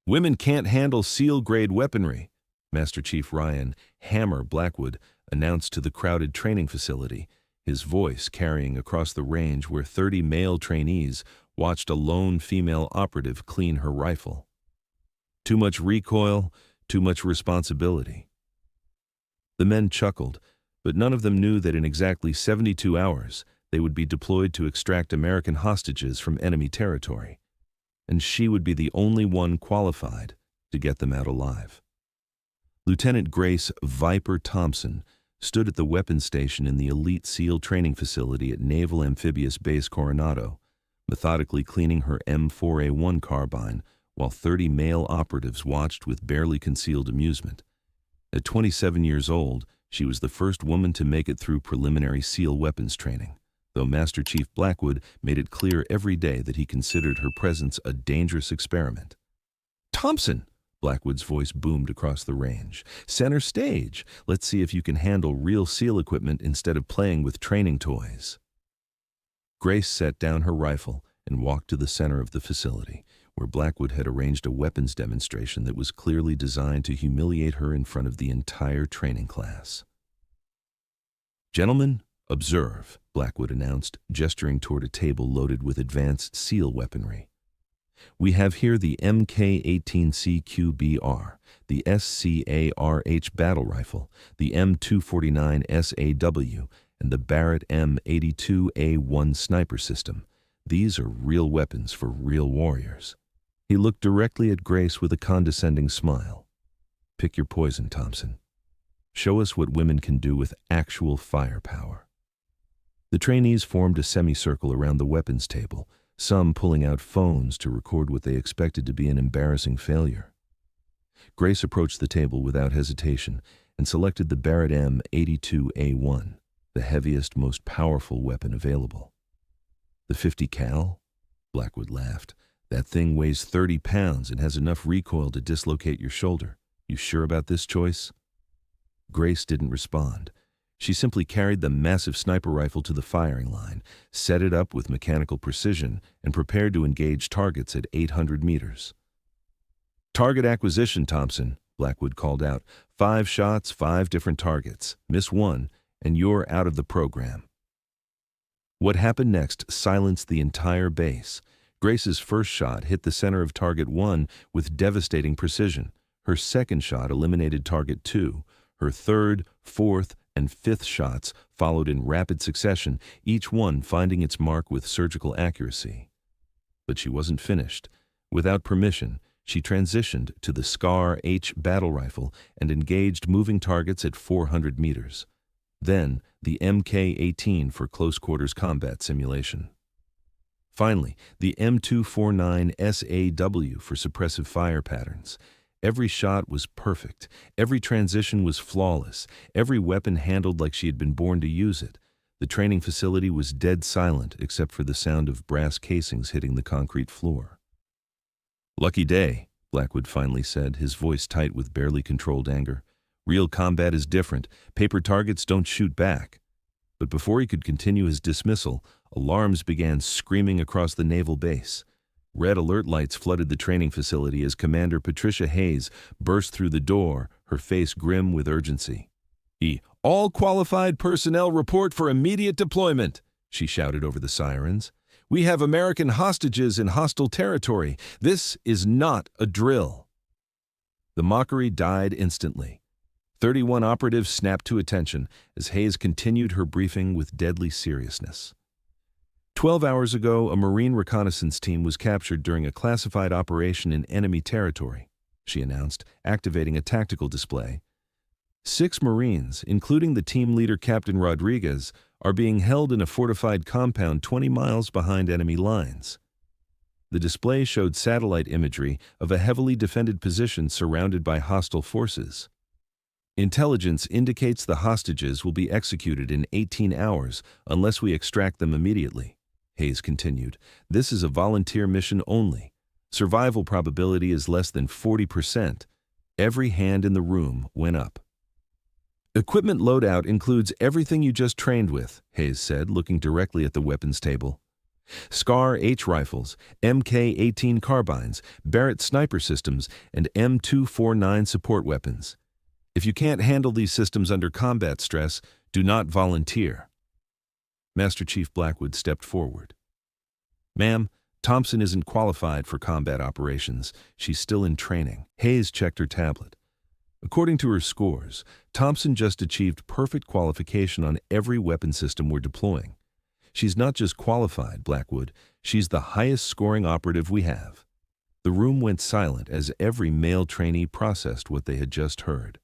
Women can't handle SEAL-grade weaponry, Master Chief Ryan Hammer Blackwood announced to the crowded training facility, his voice carrying across the range where 30 male trainees watched a lone female operative clean her rifle. Too much recoil, too much responsibility. The men chuckled, but none of them knew that in exactly 72 hours they would be deployed to extract American hostages from enemy territory, and she would be the only one qualified to get them out alive. Lieutenant Grace Viper Thompson stood at the weapons station in the elite SEAL training facility at Naval Amphibious Base Coronado, methodically cleaning her M4A1 carbine while 30 male operatives watched with barely concealed amusement. At 27 years old, she was the first woman to make it through preliminary SEAL weapons training, though Master Chief Blackwood made it clear every day that he considered her presence a dangerous experiment. "Thompson!" Blackwood's voice boomed across the range. "Center stage! Let's see if you can handle real SEAL equipment instead of playing with training toys." Grace set down her rifle and walked to the center of the facility, where Blackwood had arranged a weapons demonstration that was clearly designed to humiliate her in front of the entire training class. "Gentlemen, observe," Blackwood announced, gesturing toward a table loaded with advanced SEAL weaponry. "We have here the MK-18C-QBR, the SCARH battle rifle, the M249 SAW, and the Barrett M82A1 sniper system. These are real weapons for real warriors." He looked directly at Grace with a condescending smile. "Pick your poison, Thompson. Show us what women can do with actual firepower." The trainees formed a semicircle around the weapons table, some pulling out phones to record what they expected to be an embarrassing failure. Grace approached the table without hesitation and selected the Barrett M82A1, the heaviest, most powerful weapon available. "The 50 cal?" Blackwood laughed. "That thing weighs 30 pounds and has enough recoil to dislocate your shoulder. You sure about this choice?" Grace didn't respond. She simply carried the massive sniper rifle to the firing line, set it up with mechanical precision, and prepared to engage targets at 800 meters. "Target acquisition, Thompson," Blackwood called out. 5 shots, 5 different targets. Miss one, and you're out of the program." What happened next silenced the entire base. Grace's first shot hit the center of target 1 with devastating precision. Her second shot eliminated target 2. Her third, fourth, and fifth shots followed in rapid succession, each one finding its mark with surgical accuracy. But she wasn't finished. Without permission, she transitioned to the SCAR-H battle rifle and engaged moving targets at 400 meters. Then, the MK-18 for close-quarters combat simulation. Finally, the M249 SAW for suppressive fire patterns. Every shot was perfect. Every transition was flawless. Every weapon handled like she had been born to use it. The training facility was dead silent except for the sound of brass casings hitting the concrete floor. "Lucky day," Blackwood finally said, his voice tight with barely controlled anger. "Real combat is different. Paper targets don't shoot back." But before he could continue his dismissal, alarms began screaming across the naval base. Red alert lights flooded the training facility as Commander Patricia Hayes burst through the door, her face grim with urgency. "All qualified personnel report for immediate deployment," she shouted over the sirens. "We have American hostages in hostile territory. This is not a drill." The mockery died instantly. 31 operatives snapped to attention as Hayes continued her briefing with deadly seriousness. 12 hours ago, a Marine reconnaissance team was captured during a classified operation in enemy territory, she announced, activating a tactical display. 6 Marines, including the team leader Captain Rodriguez, are being held in a fortified compound 20 miles behind enemy lines. The display showed satellite imagery of a heavily defended position surrounded by hostile forces. "Intelligence indicates the hostages will be executed in 18 hours unless we extract them immediately," Hayes continued. "This is a volunteer mission only. Survival probability is less than 40%. Every hand in the room went up. "Equipment loadout includes everything you just trained with," Hayes said, looking directly at the weapons table. SCAR H rifles, MK-18 carbines, Barrett sniper systems, and M249 support weapons. If you can't handle these systems under combat stress, do not volunteer. Master Chief Blackwood stepped forward. Ma'am, Thompson isn't qualified for combat operations. She's still in training. Hayes checked her tablet. According to her scores, Thompson just achieved perfect qualification on every weapon system we're deploying. She's not just qualified, Blackwood, she's the highest scoring operative we have. The room went silent as every male trainee processed what they had just heard.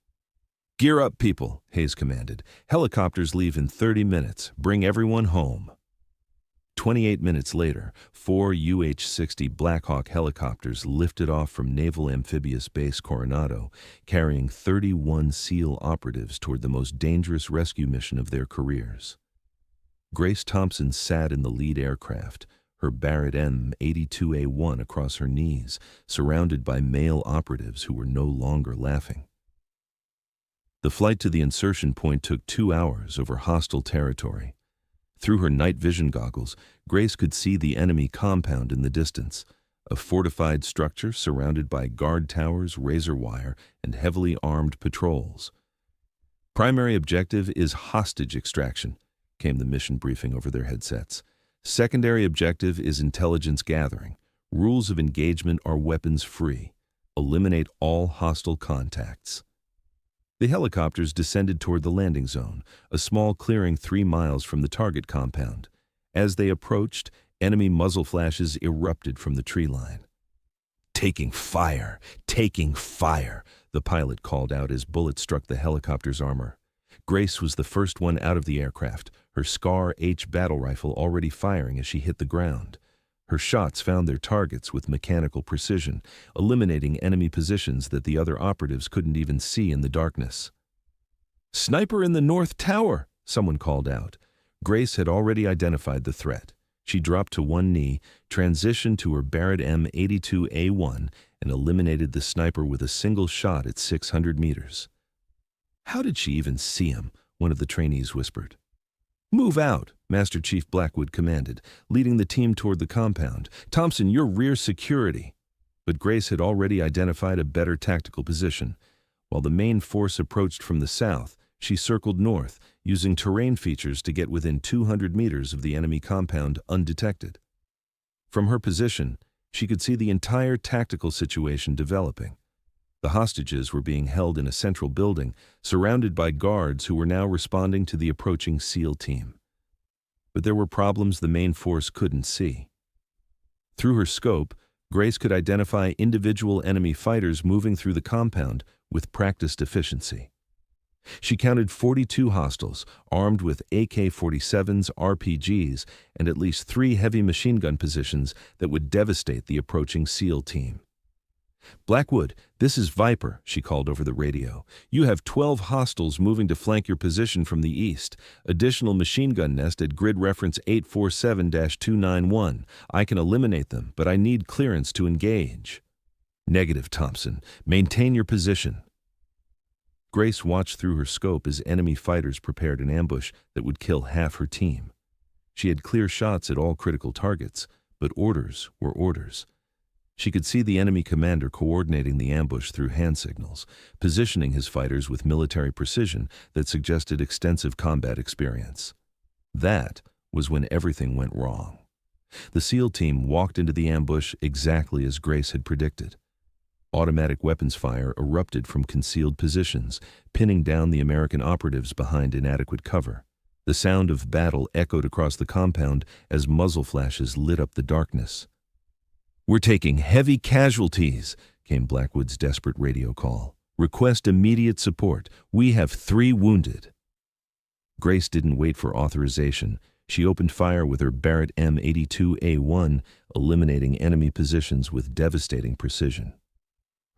Gear up, people, Hayes commanded. Helicopters leave in 30 minutes. Bring everyone home. 28 minutes later, 4 UH-60 Blackhawk helicopters lifted off from Naval Amphibious Base Coronado, carrying 31 SEAL operatives toward the most dangerous rescue mission of their careers. Grace Thompson sat in the lead aircraft, her Barrett M82A1 across her knees, surrounded by male operatives who were no longer laughing. The flight to the insertion point took 2 hours over hostile territory. Through her night vision goggles, Grace could see the enemy compound in the distance, a fortified structure surrounded by guard towers, razor wire, and heavily armed patrols. Primary objective is hostage extraction, came the mission briefing over their headsets. Secondary objective is intelligence gathering. Rules of engagement are weapons-free. Eliminate all hostile contacts. The helicopters descended toward the landing zone, a small clearing 3 miles from the target compound. As they approached, enemy muzzle flashes erupted from the tree line. Taking fire! Taking fire! The pilot called out as bullets struck the helicopter's armor. Grace was the first one out of the aircraft, her SCAR H battle rifle already firing as she hit the ground. Her shots found their targets with mechanical precision, eliminating enemy positions that the other operatives couldn't even see in the darkness. "Sniper in the North Tower!" someone called out. Grace had already identified the threat. She dropped to one knee, transitioned to her Barrett M82A1, and eliminated the sniper with a single shot at 600 meters. "How did she even see him?" one of the trainees whispered. "Move out," Master Chief Blackwood commanded, leading the team toward the compound. "Thompson, you're rear security." But Grace had already identified a better tactical position. While the main force approached from the south, she circled north, using terrain features to get within 200 meters of the enemy compound undetected. From her position, she could see the entire tactical situation developing. The hostages were being held in a central building, surrounded by guards who were now responding to the approaching SEAL team. But there were problems the main force couldn't see. Through her scope, Grace could identify individual enemy fighters moving through the compound with practiced efficiency. She counted 42 hostiles, armed with AK-47s, RPGs, and at least 3 heavy machine gun positions that would devastate the approaching SEAL team. "Blackwood, this is Viper," she called over the radio. "You have 12 hostiles moving to flank your position from the east. Additional machine gun nest at grid reference 847-291. I can eliminate them, but I need clearance to engage." "Negative, Thompson. Maintain your position." Grace watched through her scope as enemy fighters prepared an ambush that would kill half her team. She had clear shots at all critical targets, but orders were orders. She could see the enemy commander coordinating the ambush through hand signals, positioning his fighters with military precision that suggested extensive combat experience. That was when everything went wrong. The SEAL team walked into the ambush exactly as Grace had predicted. Automatic weapons fire erupted from concealed positions, pinning down the American operatives behind inadequate cover. The sound of battle echoed across the compound as muzzle flashes lit up the darkness. "We're taking heavy casualties," came Blackwood's desperate radio call. "Request immediate support. We have 3 wounded." Grace didn't wait for authorization. She opened fire with her Barrett M82A1, eliminating enemy positions with devastating precision.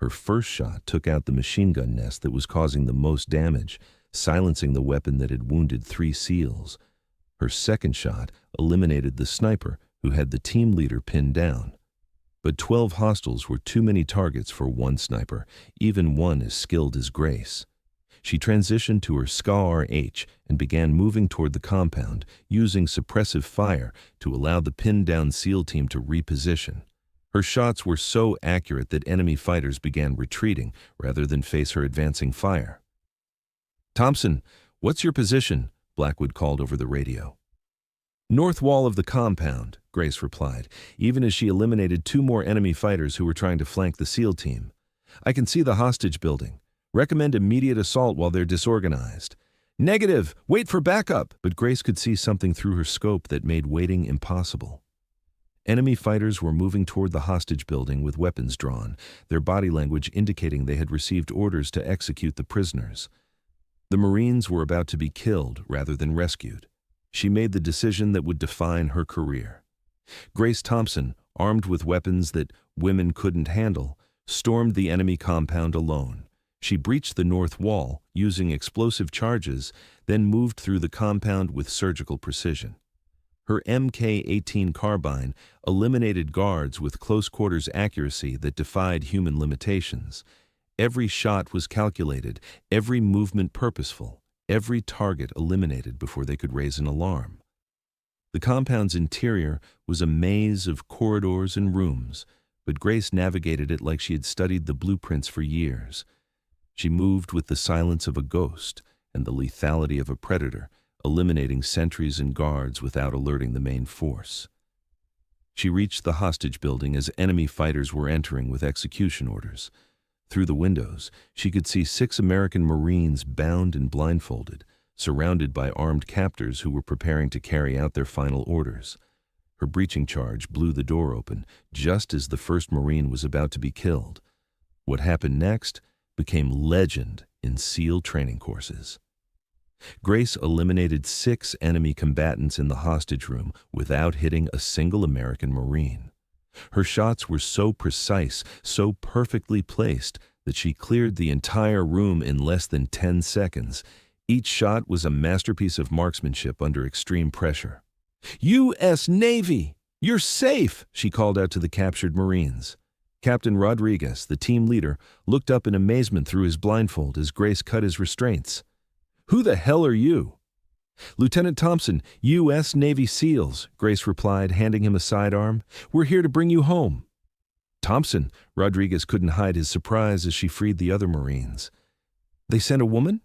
Her first shot took out the machine gun nest that was causing the most damage, silencing the weapon that had wounded 3 SEALs. Her second shot eliminated the sniper who had the team leader pinned down. But 12 hostiles were too many targets for one sniper, even one as skilled as Grace. She transitioned to her SCAR-H and began moving toward the compound, using suppressive fire to allow the pinned-down SEAL team to reposition. Her shots were so accurate that enemy fighters began retreating rather than face her advancing fire. "Thompson, what's your position?" Blackwood called over the radio. "North wall of the compound," Grace replied, even as she eliminated 2 more enemy fighters who were trying to flank the SEAL team. "I can see the hostage building. Recommend immediate assault while they're disorganized." "Negative! Wait for backup!" But Grace could see something through her scope that made waiting impossible. Enemy fighters were moving toward the hostage building with weapons drawn, their body language indicating they had received orders to execute the prisoners. The Marines were about to be killed rather than rescued. She made the decision that would define her career. Grace Thompson, armed with weapons that women couldn't handle, stormed the enemy compound alone. She breached the north wall using explosive charges, then moved through the compound with surgical precision. Her Mk-18 carbine eliminated guards with close-quarters accuracy that defied human limitations. Every shot was calculated, every movement purposeful, every target eliminated before they could raise an alarm. The compound's interior was a maze of corridors and rooms, but Grace navigated it like she had studied the blueprints for years. She moved with the silence of a ghost and the lethality of a predator, eliminating sentries and guards without alerting the main force. She reached the hostage building as enemy fighters were entering with execution orders. Through the windows, she could see 6 American Marines bound and blindfolded, surrounded by armed captors who were preparing to carry out their final orders. Her breaching charge blew the door open just as the first Marine was about to be killed. What happened next became legend in SEAL training courses. Grace eliminated 6 enemy combatants in the hostage room without hitting a single American Marine. Her shots were so precise, so perfectly placed, that she cleared the entire room in less than 10 seconds. Each shot was a masterpiece of marksmanship under extreme pressure. "U.S. Navy! You're safe!" she called out to the captured Marines. Captain Rodriguez, the team leader, looked up in amazement through his blindfold as Grace cut his restraints. "Who the hell are you?" "Lieutenant Thompson, U.S. Navy SEALs," Grace replied, handing him a sidearm. "We're here to bring you home." "Thompson," Rodriguez couldn't hide his surprise as she freed the other Marines. "They sent a woman?"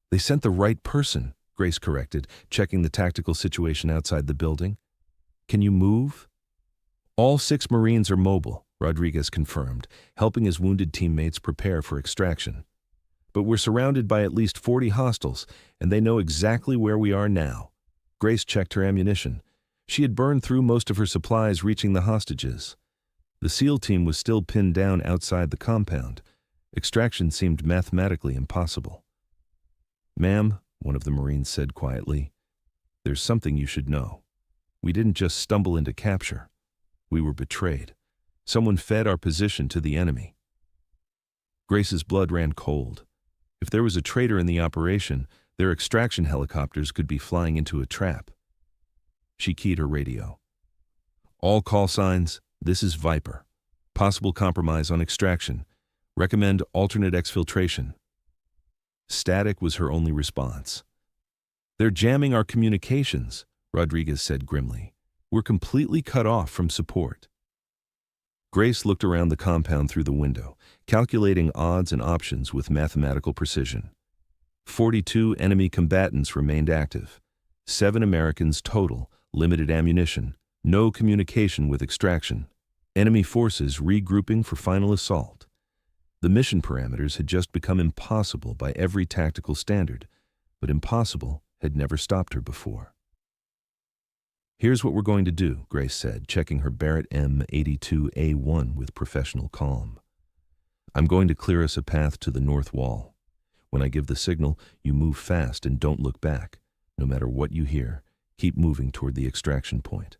"They sent the right person," Grace corrected, checking the tactical situation outside the building. "Can you move?" "All 6 Marines are mobile," Rodriguez confirmed, helping his wounded teammates prepare for extraction. "But we're surrounded by at least 40 hostiles, and they know exactly where we are now." Grace checked her ammunition. She had burned through most of her supplies reaching the hostages. The SEAL team was still pinned down outside the compound. Extraction seemed mathematically impossible. "Ma'am," one of the Marines said quietly, "there's something you should know. We didn't just stumble into capture. We were betrayed. Someone fed our position to the enemy." Grace's blood ran cold. If there was a traitor in the operation, their extraction helicopters could be flying into a trap. She keyed her radio. "All call signs, this is Viper. Possible compromise on extraction. Recommend alternate exfiltration." Static was her only response. "They're jamming our communications," Rodriguez said grimly. "We're completely cut off from support." Grace looked around the compound through the window, calculating odds and options with mathematical precision. 42 enemy combatants remained active. 7 Americans total, limited ammunition, no communication with extraction. Enemy forces regrouping for final assault. The mission parameters had just become impossible by every tactical standard, but impossible had never stopped her before. "Here's what we're going to do," Grace said, checking her Barrett M82A1 with professional calm. "I'm going to clear us a path to the north wall. When I give the signal, you move fast and don't look back. No matter what you hear, keep moving toward the extraction point."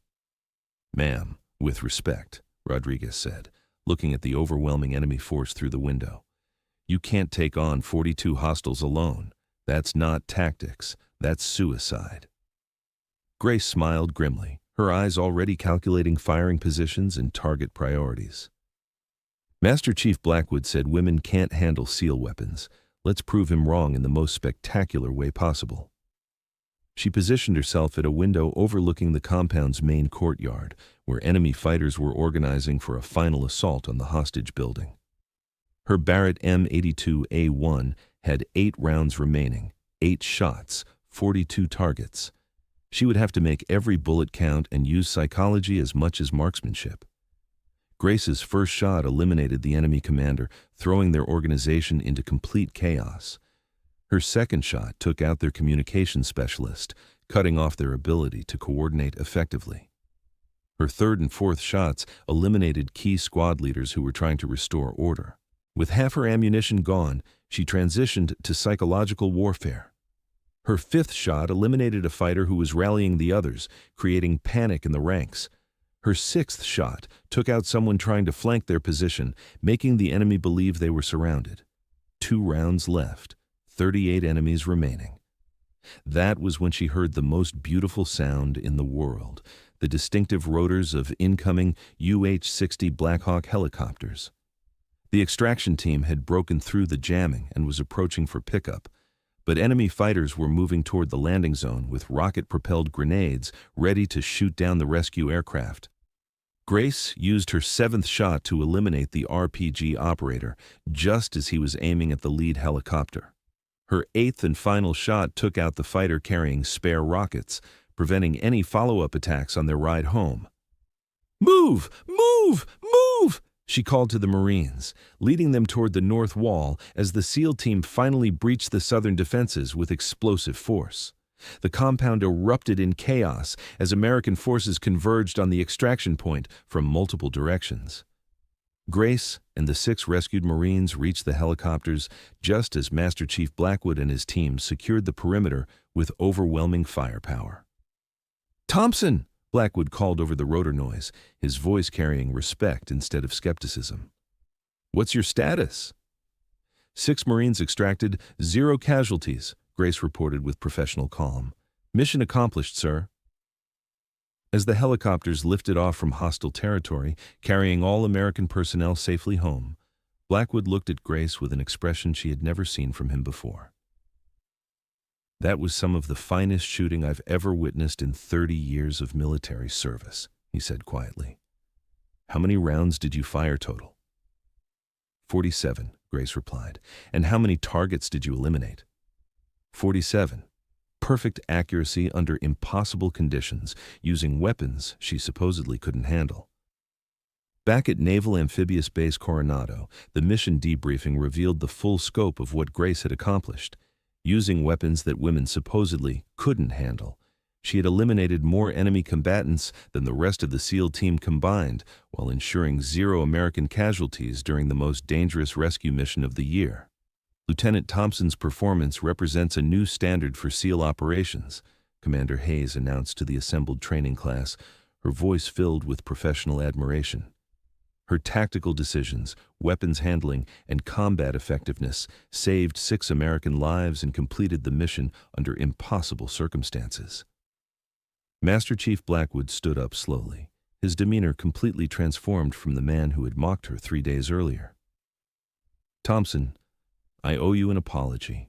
"Ma'am, with respect," Rodriguez said, looking at the overwhelming enemy force through the window. "You can't take on 42 hostiles alone. That's not tactics. That's suicide." Grace smiled grimly, her eyes already calculating firing positions and target priorities. "Master Chief Blackwood said women can't handle SEAL weapons. Let's prove him wrong in the most spectacular way possible. She positioned herself at a window overlooking the compound's main courtyard, where enemy fighters were organizing for a final assault on the hostage building. Her Barrett M82A1 had 8 rounds remaining, 8 shots, 42 targets. She would have to make every bullet count and use psychology as much as marksmanship. Grace's first shot eliminated the enemy commander, throwing their organization into complete chaos. Her second shot took out their communications specialist, cutting off their ability to coordinate effectively. Her third and fourth shots eliminated key squad leaders who were trying to restore order. With half her ammunition gone, she transitioned to psychological warfare. Her fifth shot eliminated a fighter who was rallying the others, creating panic in the ranks. Her sixth shot took out someone trying to flank their position, making the enemy believe they were surrounded. 2 rounds left, 38 enemies remaining. That was when she heard the most beautiful sound in the world, the distinctive rotors of incoming UH-60 Blackhawk helicopters. The extraction team had broken through the jamming and was approaching for pickup, but enemy fighters were moving toward the landing zone with rocket-propelled grenades ready to shoot down the rescue aircraft. Grace used her 7th shot to eliminate the RPG operator just as he was aiming at the lead helicopter. Her 8th and final shot took out the fighter carrying spare rockets, preventing any follow-up attacks on their ride home. "Move! Move! Move!" she called to the Marines, leading them toward the north wall as the SEAL team finally breached the southern defenses with explosive force. The compound erupted in chaos as American forces converged on the extraction point from multiple directions. Grace and the 6 rescued Marines reached the helicopters just as Master Chief Blackwood and his team secured the perimeter with overwhelming firepower. "Thompson!" Blackwood called over the rotor noise, his voice carrying respect instead of skepticism. "What's your status?" 6 Marines extracted, 0 casualties, Grace reported with professional calm. "Mission accomplished, sir." As the helicopters lifted off from hostile territory, carrying all American personnel safely home, Blackwood looked at Grace with an expression she had never seen from him before. "That was some of the finest shooting I've ever witnessed in 30 years of military service," he said quietly. "How many rounds did you fire total?" 47, Grace replied. "And how many targets did you eliminate?" 47. Perfect accuracy under impossible conditions, using weapons she supposedly couldn't handle. Back at Naval Amphibious Base Coronado, the mission debriefing revealed the full scope of what Grace had accomplished. Using weapons that women supposedly couldn't handle, she had eliminated more enemy combatants than the rest of the SEAL team combined, while ensuring 0 American casualties during the most dangerous rescue mission of the year. Lieutenant Thompson's performance represents a new standard for SEAL operations, Commander Hayes announced to the assembled training class, her voice filled with professional admiration. Her tactical decisions, weapons handling, and combat effectiveness saved 6 American lives and completed the mission under impossible circumstances. Master Chief Blackwood stood up slowly, his demeanor completely transformed from the man who had mocked her 3 days earlier. "Thompson, I owe you an apology.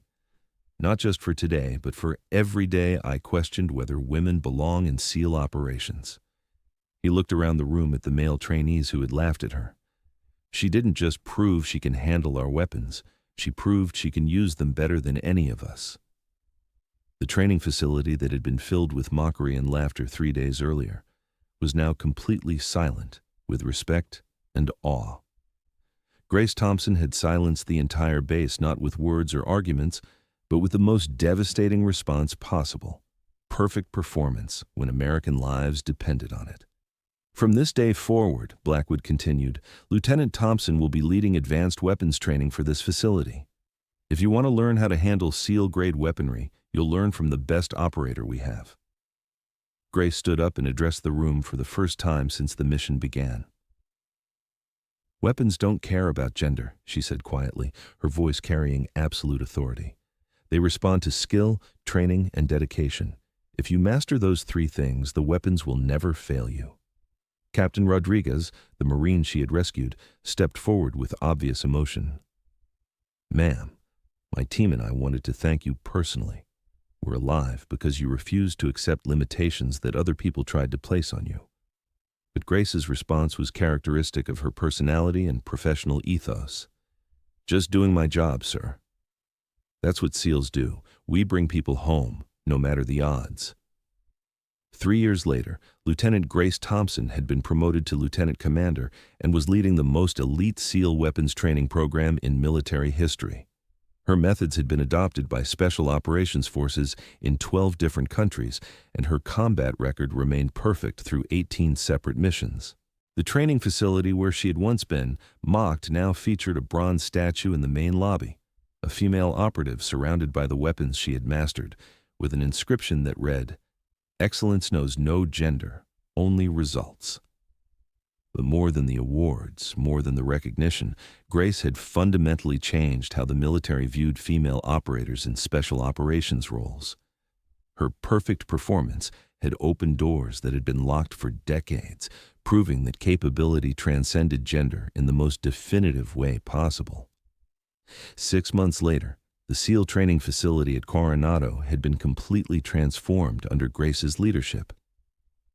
Not just for today, but for every day I questioned whether women belong in SEAL operations." He looked around the room at the male trainees who had laughed at her. "She didn't just prove she can handle our weapons, she proved she can use them better than any of us." The training facility that had been filled with mockery and laughter 3 days earlier was now completely silent with respect and awe. Grace Thompson had silenced the entire base not with words or arguments, but with the most devastating response possible: perfect performance when American lives depended on it. "From this day forward," Blackwood continued, "Lieutenant Thompson will be leading advanced weapons training for this facility. If you want to learn how to handle SEAL-grade weaponry, you'll learn from the best operator we have." Grace stood up and addressed the room for the first time since the mission began. "Weapons don't care about gender," she said quietly, her voice carrying absolute authority. "They respond to skill, training, and dedication. If you master those 3 things, the weapons will never fail you." Captain Rodriguez, the Marine she had rescued, stepped forward with obvious emotion. "Ma'am, My team and I wanted to thank you personally. We're alive because you refused to accept limitations that other people tried to place on you. But Grace's response was characteristic of her personality and professional ethos. Just doing my job, sir. That's what SEALs do. We bring people home, no matter the odds. 3 years later, Lieutenant Grace Thompson had been promoted to lieutenant commander and was leading the most elite SEAL weapons training program in military history. Her methods had been adopted by Special Operations Forces in 12 different countries, and her combat record remained perfect through 18 separate missions. The training facility where she had once been mocked now featured a bronze statue in the main lobby, a female operative surrounded by the weapons she had mastered, with an inscription that read, "Excellence knows no gender, only results." But more than the awards, more than the recognition, Grace had fundamentally changed how the military viewed female operators in special operations roles. Her perfect performance had opened doors that had been locked for decades, proving that capability transcended gender in the most definitive way possible. 6 months later, the SEAL training facility at Coronado had been completely transformed under Grace's leadership.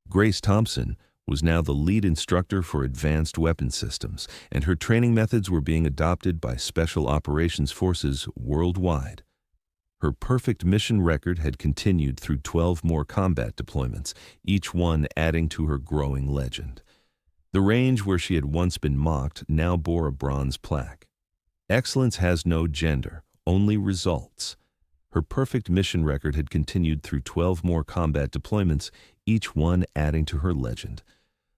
Grace Thompson was now the lead instructor for advanced weapon systems, and her training methods were being adopted by Special Operations Forces worldwide. Her perfect mission record had continued through 12 more combat deployments, each one adding to her growing legend. The range where she had once been mocked now bore a bronze plaque. Excellence has no gender, only results. Her perfect mission record had continued through 12 more combat deployments, each one adding to her legend.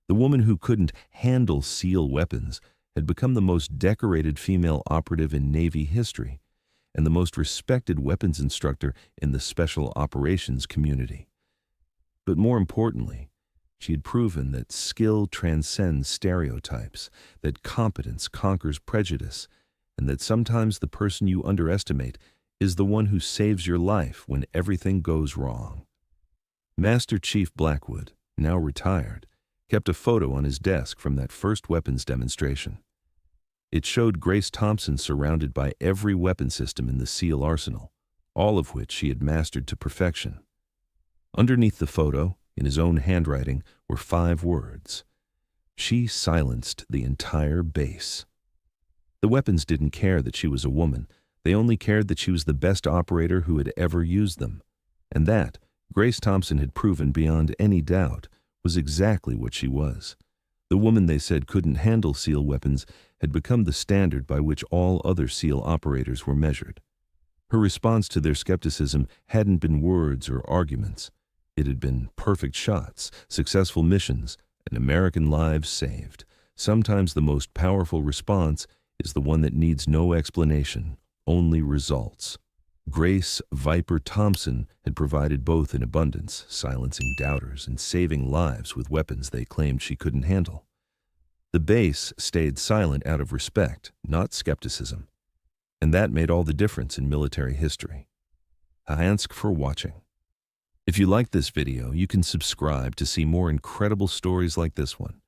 The woman who couldn't handle SEAL weapons had become the most decorated female operative in Navy history and the most respected weapons instructor in the special operations community. But more importantly, she had proven that skill transcends stereotypes, that competence conquers prejudice, and that sometimes the person you underestimate is the one who saves your life when everything goes wrong. Master Chief Blackwood, now retired, kept a photo on his desk from that first weapons demonstration. It showed Grace Thompson surrounded by every weapon system in the SEAL arsenal, all of which she had mastered to perfection. Underneath the photo, in his own handwriting, were 5 words. She silenced the entire base. The weapons didn't care that she was a woman. They only cared that she was the best operator who had ever used them. And that, Grace Thompson had proven beyond any doubt, was exactly what she was. The woman they said couldn't handle SEAL weapons had become the standard by which all other SEAL operators were measured. Her response to their skepticism hadn't been words or arguments. It had been perfect shots, successful missions, and American lives saved. Sometimes the most powerful response is the one that needs no explanation, only results. Grace Viper Thompson had provided both in abundance, silencing doubters and saving lives with weapons they claimed she couldn't handle. The base stayed silent out of respect, not skepticism. And that made all the difference in military history. Thanks for watching. If you liked this video, you can subscribe to see more incredible stories like this one.